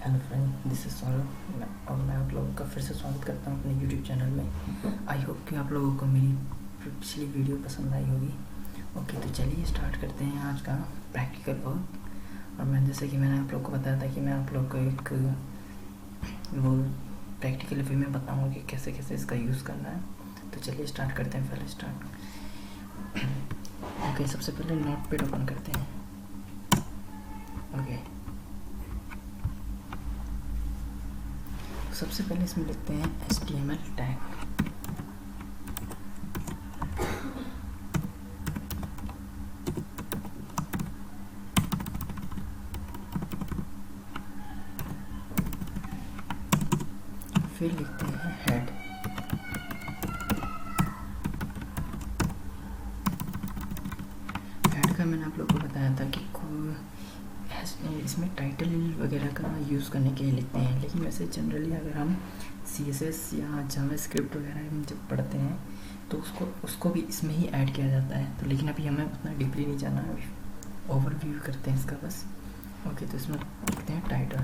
Hello friend, this is Saurabh और मैं आप लोगों का फिर से स्वागत करता हूँ अपने यूट्यूब चैनल में। आई होप कि आप लोगों को मेरी पिछली वीडियो पसंद आई होगी। ओके, तो चलिए स्टार्ट करते हैं आज का प्रैक्टिकल वर्क। और मैं जैसे कि मैंने आप लोगों को बताया था कि मैं आप लोगों को एक वो प्रैक्टिकल वे में बताऊँगा कि कैसे कैसे इसका यूज़ करना है। तो चलिए स्टार्ट करते हैं। पहले स्टार्ट ओके, सबसे पहले नोटपैड ओपन करते हैं। ओके, सबसे पहले इसमें लिखते हैं HTML टैग। फिर लिखते हैं हेड। हेड का मैंने आप लोगों को बताया था कि इसमें टाइटल वगैरह का यूज़ करने के लिए लिखते हैं, लेकिन वैसे जनरली अगर हम CSS या जावास्क्रिप्ट वगैरह हम जब पढ़ते हैं तो उसको भी इसमें ही ऐड किया जाता है। तो लेकिन अभी हमें उतना डीपली नहीं जाना है, ओवरव्यू करते हैं इसका बस। ओके, तो इसमें लिखते हैं टाइटल।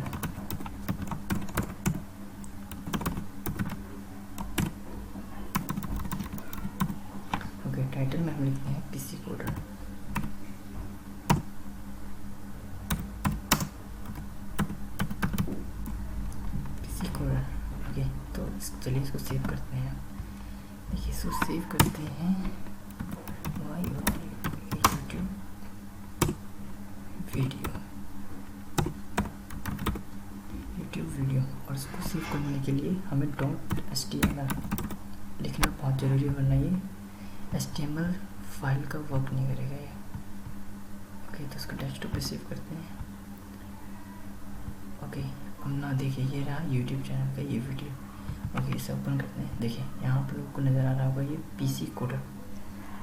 ओके, टाइटल में हम लिखते हैं PC कोडर। ओके, तो चलिए इसको सेव करते हैं। देखिए, इसको सेव करते हैं यूट्यूब वीडियो। और इसको सेव करने के लिए हमें .html लिखना बहुत ज़रूरी है, वरना ये HTML फाइल का वर्क नहीं करेगा ये। ओके, तो इसको डेस्कटॉप पे सेव करते हैं। ओके, अब ना देखिए, ये रहा यूट्यूब चैनल का ये वीडियो। ओके, इसे ओपन करते हैं। देखिए, यहाँ पर लोगों को नज़र आ रहा होगा ये PC कोडर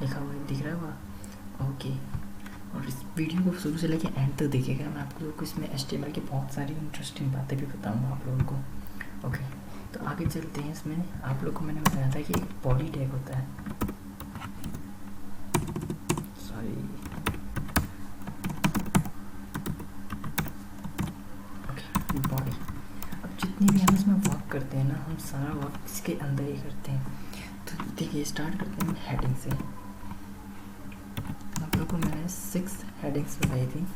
लिखा हुआ है, दिख रहा होगा। ओके, और इस वीडियो को शुरू से लेकर एंड तक देखिएगा। मैं आप लोगों को इसमें HTML की बहुत सारी इंटरेस्टिंग बातें भी बताऊँगा आप लोगों को। ओके, तो आगे चलते हैं। इसमें आप लोग को मैंने बताया था कि एक बॉडी टैग होता है। बॉडी। अब जितनी भी हम इसमें वर्क करते हैं ना, हम सारा वर्क इसके अंदर ही करते हैं। तो देखिए, स्टार्ट करते हैं हेडिंग से। आप लोगों को मैंने 6 हेडिंग्स बताई थी।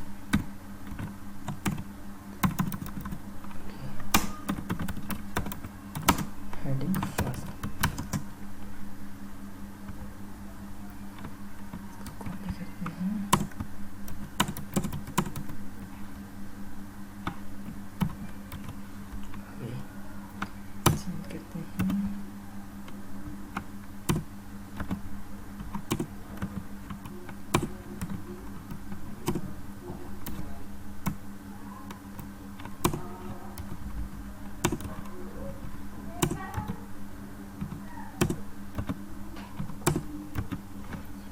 हेडिंग फर्स्ट, कॉपी करते हैं। करते हैं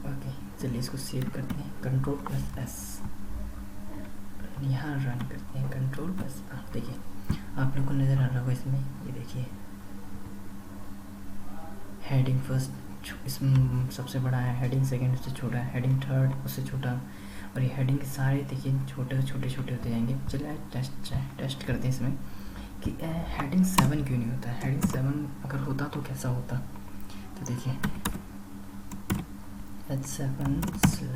ओके, चलिए इसको सेव करते हैं। Ctrl+S, यहाँ रन करते हैं। Ctrl+R। देखिए, आप लोग को नज़र आ रहा होगा इसमें, ये देखिए हेडिंग फर्स्ट इसमें सबसे बड़ा है, हेडिंग सेकंड उससे छोटा है, हेडिंग थर्ड उससे छोटा, और ये हेडिंग सारे देखिए छोटे छोटे छोटे होते जाएंगे। चलिए टेस्ट करते हैं इसमें कि हेडिंग 7 क्यों नहीं होता है। हेडिंग 7 अगर होता तो कैसा होता। तो देखिए H7/H7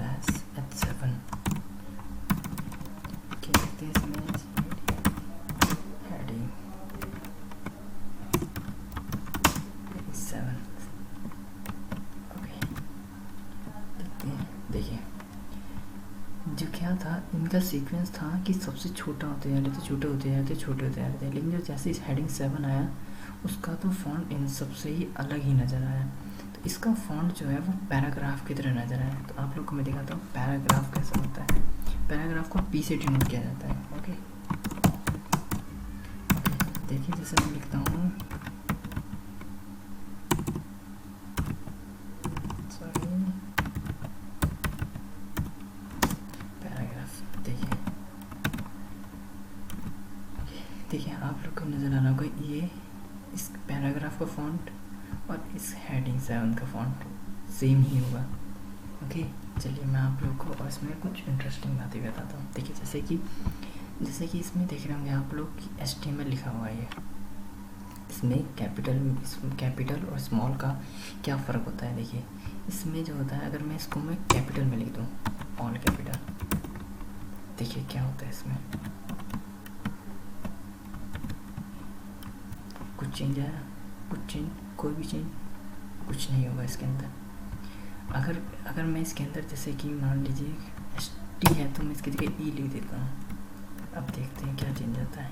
क्या लिखते हैं इसमें, हेडिंग 7। देखिए, जो क्या था, इनका सीक्वेंस था कि सबसे छोटा होते जा रहे थे, छोटे होते जा रहे थे, छोटे होते जा रहे थे। लेकिन जो जैसे इस हेडिंग 7 आया, उसका तो फॉन्ट इन सबसे ही अलग ही नज़र आया। तो इसका फॉन्ट जो है वो पैराग्राफ की तरह नज़र आया। तो आप लोग को मैं दिखाता हूँ पैराग्राफ कैसा होता है। पैराग्राफ को P से डिनोट किया जाता है। ओके, देखिए, जैसे मैं लिखता हूँ, देखिए आप लोग को नज़र आ रहा होगा ये इस पैराग्राफ का फॉन्ट और इस हेडिंग 7 का फॉन्ट सेम ही होगा। ओके, चलिए मैं आप लोग को और इसमें कुछ इंटरेस्टिंग बातें बताता हूँ। देखिए, जैसे कि जैसे कि इसमें देख रहे होंगे आप लोग कि HTML लिखा हुआ है। इसमें कैपिटल और स्मॉल का क्या फ़र्क होता है। देखिए इसमें जो होता है, अगर मैं इसको मैं कैपिटल में लिख दूँ, ऑल कैपिटल, देखिए क्या होता है इसमें, कुछ चेंज आया, कोई भी चेंज कुछ नहीं होगा इसके अंदर। अगर मैं इसके अंदर जैसे कि मान लीजिए ST है तो मैं इसकी जगह E लिख देता हूँ। अब देखते हैं क्या चेंज आता है।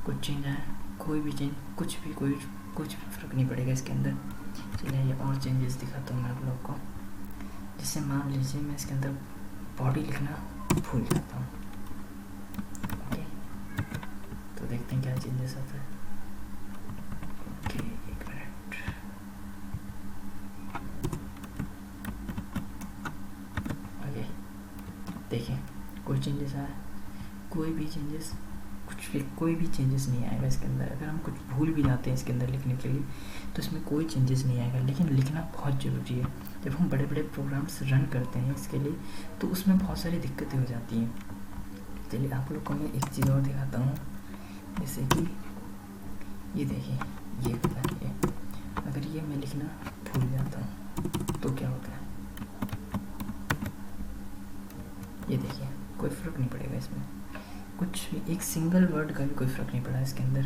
कुछ चेंज आया, कोई भी चेंज, कुछ भी फ़र्क नहीं पड़ेगा इसके अंदर। चलिए ये और चेंजेस दिखाता हूँ मैं आप लोग को। जैसे मान लीजिए मैं इसके अंदर बॉडी लिखना भूल जाता हूँ, ओके, तो देखते हैं क्या चेंजेस आता है। ओके, एक मिनट, ओके, देखिए कोई चेंजेस आया, कोई भी चेंजेस नहीं आएगा इसके अंदर। अगर हम कुछ भूल भी जाते हैं इसके अंदर लिखने के लिए तो इसमें कोई चेंजेस नहीं आएगा। लेकिन लिखना बहुत ज़रूरी है। जब हम बड़े बड़े प्रोग्राम्स रन करते हैं इसके लिए तो उसमें बहुत सारी दिक्कतें हो जाती हैं। चलिए आप लोग को मैं एक चीज़ और दिखाता हूँ। जैसे कि ये देखिए, ये होता है ये, अगर ये मैं लिखना भूल जाता हूँ तो क्या होता है, ये देखिए कोई फ़र्क नहीं पड़ेगा इसमें, कुछ भी, एक सिंगल वर्ड का भी कोई फ़र्क नहीं पड़ा इसके अंदर।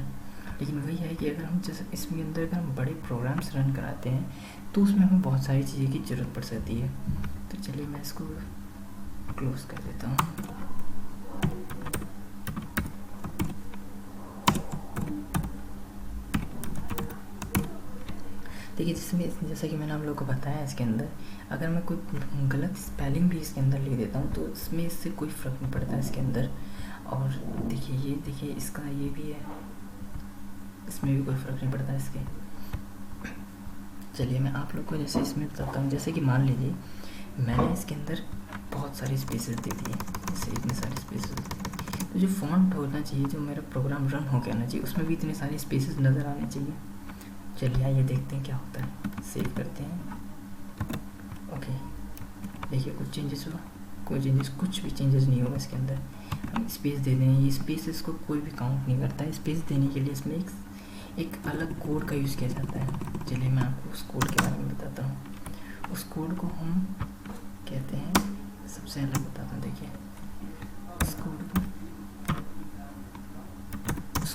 लेकिन वही है कि अगर हम जैसे इसमें अंदर अगर हम बड़े प्रोग्राम्स रन कराते हैं तो उसमें हमें बहुत सारी चीज़ें की ज़रूरत पड़ सकती है। तो चलिए मैं इसको क्लोज कर देता हूँ। देखिए जिसमें जैसा कि मैंने आप लोगों को बताया, इसके अंदर अगर मैं कोई गलत स्पेलिंग भी इसके अंदर लिख देता हूँ तो इसमें इससे कोई फ़र्क नहीं पड़ता इसके अंदर। और देखिए ये देखिए इसका ये भी है, इसमें भी कोई फ़र्क नहीं पड़ता इसके। चलिए मैं आप लोग को जैसे इसमें बताता हूँ। जैसे कि मान लीजिए मैंने इसके अंदर बहुत सारी स्पेसेस दे दिए, जैसे इतने सारे स्पेसेस, तो जो फॉन्ट होना चाहिए, जो मेरा प्रोग्राम रन हो के आना चाहिए, उसमें भी इतने सारे स्पेसेस नज़र आने चाहिए। चलिए आइए देखते हैं क्या होता है। सेव करते हैं, ओके, देखिए कुछ चेंजेस हुआ, कुछ भी चेंजेस नहीं होगा इसके अंदर। हम स्पेस दे दें, ये स्पेसेस को कोई भी काउंट नहीं करता है। स्पेस देने के लिए इसमें एक अलग कोड का यूज़ किया जाता है। चलिए मैं आपको उस कोड के बारे में बताता हूँ। उस कोड को हम कहते हैं, सबसे अलग बताता हूँ। देखिए उस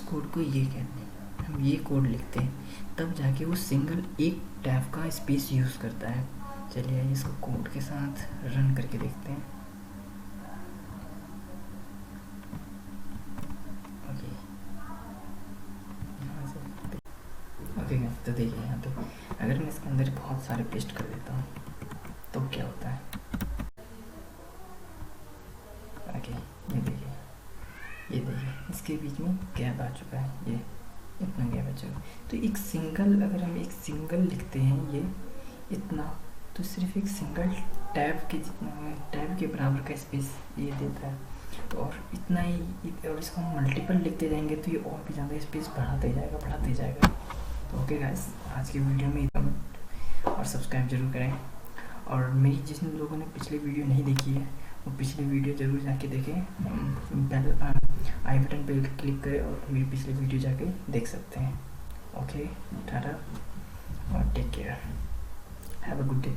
कोड को ये कहते हैं, हम ये कोड लिखते हैं तब जाके वो सिंगल एक टैब का स्पेस यूज़ करता है। चलिए इसको कोड के साथ रन करके देखते हैं। ओके तो देखिए यहाँ पे अगर मैं इसके अंदर बहुत सारे पेस्ट कर देता हूँ तो क्या होता है। ओके ये देखिए इसके बीच में गैप आ चुका है, ये इतना गैप आ चुका है। तो अगर हम एक सिंगल लिखते हैं ये इतना, तो सिर्फ एक सिंगल टैब के बराबर का स्पेस ये देता है। तो और इतना ही, और इसको हम मल्टीपल लिखते जाएंगे तो ये और भी ज़्यादा स्पेस बढ़ाते जाएगा। तो ओके गाइस, आज की वीडियो में इतना, और सब्सक्राइब जरूर करें। और मेरी जिन लोगों ने पिछली वीडियो नहीं देखी है वो पिछली वीडियो ज़रूर जाके देखें। पहले आई बटन पे क्लिक करें और मेरी पिछली वीडियो जाके देख सकते हैं। ओके, टाटा और take care, have a good day.